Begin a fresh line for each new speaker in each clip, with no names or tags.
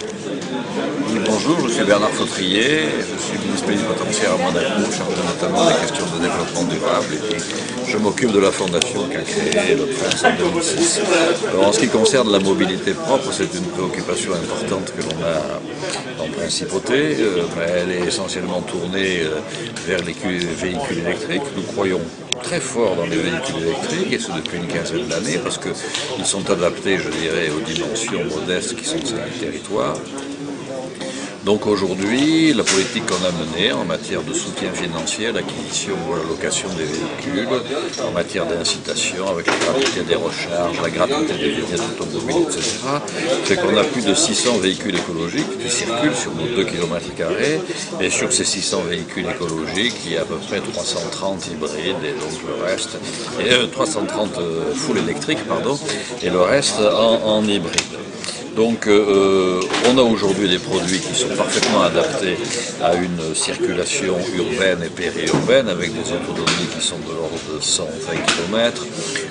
Oui, bonjour, je suis Bernard Fautrier, je suis ministre plénipotentiaire à Monaco, chargé notamment des questions de développement durable, et puis je m'occupe de la fondation qu'a créée le Prince en 2006. Alors, en ce qui concerne la mobilité propre, c'est une préoccupation importante que l'on a en principauté, mais elle est essentiellement tournée vers les véhicules électriques. Nous croyons très fort dans les véhicules électriques, et ce depuis une quinzaine d'années, parce qu'ils sont adaptés, je dirais, aux dimensions modestes qui sont celles du territoire. Donc aujourd'hui, la politique qu'on a menée en matière de soutien financier à l'acquisition ou à la location des véhicules, en matière d'incitation avec la gratuité des recharges, la gratuité des vignettes automobiles, etc., c'est qu'on a plus de 600 véhicules écologiques qui circulent sur nos 2 km², et sur ces 600 véhicules écologiques, il y a à peu près 330 hybrides, et donc le reste, 330 full électriques, pardon, et le reste en hybride. Donc on a aujourd'hui des produits qui sont parfaitement adaptés à une circulation urbaine et périurbaine avec des autonomies qui sont de l'ordre de 120 km.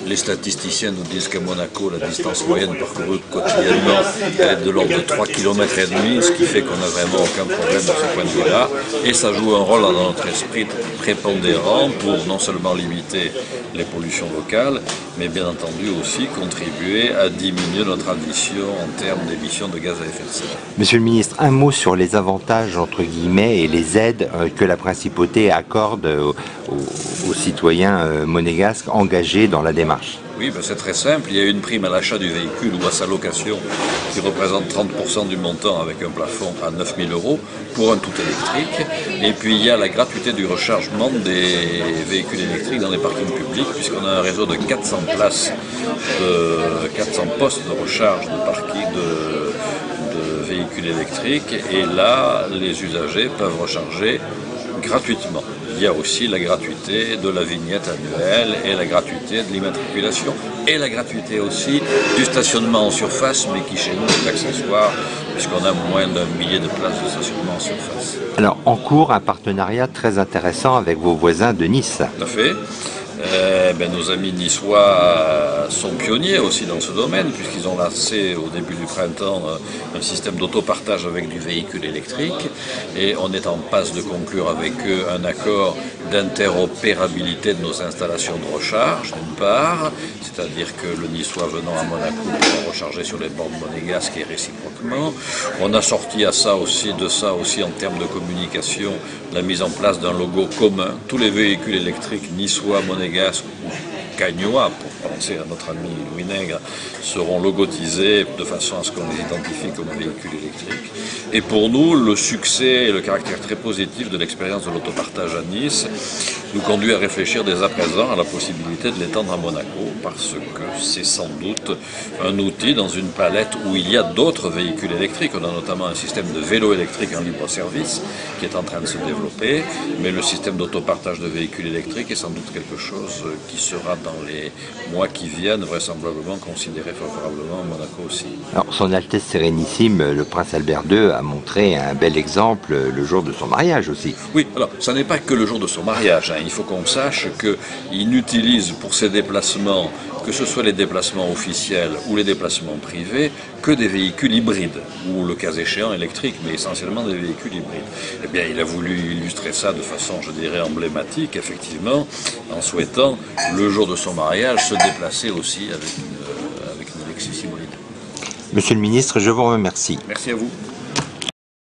Les statisticiens nous disent qu'à Monaco, la distance moyenne parcourue quotidiennement est de l'ordre de 3,5 km, ce qui fait qu'on n'a vraiment aucun problème de ce point de vue-là. Et ça joue un rôle dans notre esprit prépondérant pour non seulement limiter les pollutions locales, mais bien entendu aussi contribuer à diminuer notre ambition en termes d'émissions de gaz à effet de serre.
Monsieur le ministre, un mot sur les avantages, entre guillemets, et les aides que la principauté accorde aux citoyens monégasques engagés dans la démarche.
Oui, ben c'est très simple. Il y a une prime à l'achat du véhicule ou à sa location qui représente 30% du montant avec un plafond à 9 000 € pour un tout électrique. Et puis il y a la gratuité du rechargement des véhicules électriques dans les parkings publics, puisqu'on a un réseau de 400 places, 400 postes de recharge de parking de véhicules électriques. Et là, les usagers peuvent recharger gratuitement. Il y a aussi la gratuité de la vignette annuelle et la gratuité de l'immatriculation et la gratuité aussi du stationnement en surface, mais qui chez nous est accessoire puisqu'on a moins d'1 millier de places de stationnement en surface.
Alors, en cours, un partenariat très intéressant avec vos voisins de Nice.
Tout à fait. Nos amis niçois sont pionniers aussi dans ce domaine, puisqu'ils ont lancé au début du printemps un système d'autopartage avec du véhicule électrique, et on est en passe de conclure avec eux un accord d'interopérabilité de nos installations de recharge, d'une part, c'est-à-dire que le niçois venant à Monaco pourra recharger sur les bornes monégasques et réciproquement. On a sorti de ça aussi en termes de communication la mise en place d'un logo commun. Tous les véhicules électriques niçois, monégasques ou cagnois, pour penser à notre ami Louis Nègre, seront logotisés de façon à ce qu'on les identifie comme véhicules électriques. Et pour nous, le succès et le caractère très positif de l'expérience de l'autopartage à Nice nous conduit à réfléchir dès à présent à la possibilité de l'étendre à Monaco, parce que c'est sans doute un outil dans une palette où il y a d'autres véhicules électriques. On a notamment un système de vélo électrique en libre service qui est en train de se développer, mais le système d'autopartage de véhicules électriques est sans doute quelque chose qui sera dans les mois qui viennent vraisemblablement considéré favorablement à Monaco aussi.
Alors, Son Altesse Sérénissime, le Prince Albert II, a montré un bel exemple le jour de son mariage aussi.
Oui, alors, ça n'est pas que le jour de son mariage, hein. Il faut qu'on sache qu'il n'utilise pour ses déplacements, que ce soit les déplacements officiels ou les déplacements privés, que des véhicules hybrides, ou le cas échéant électriques, mais essentiellement des véhicules hybrides. Eh bien, il a voulu illustrer ça de façon, je dirais, emblématique, effectivement, en souhaitant, le jour de son mariage, se déplacer aussi avec une Lexus hybride.
Monsieur le ministre, je vous remercie.
Merci à vous.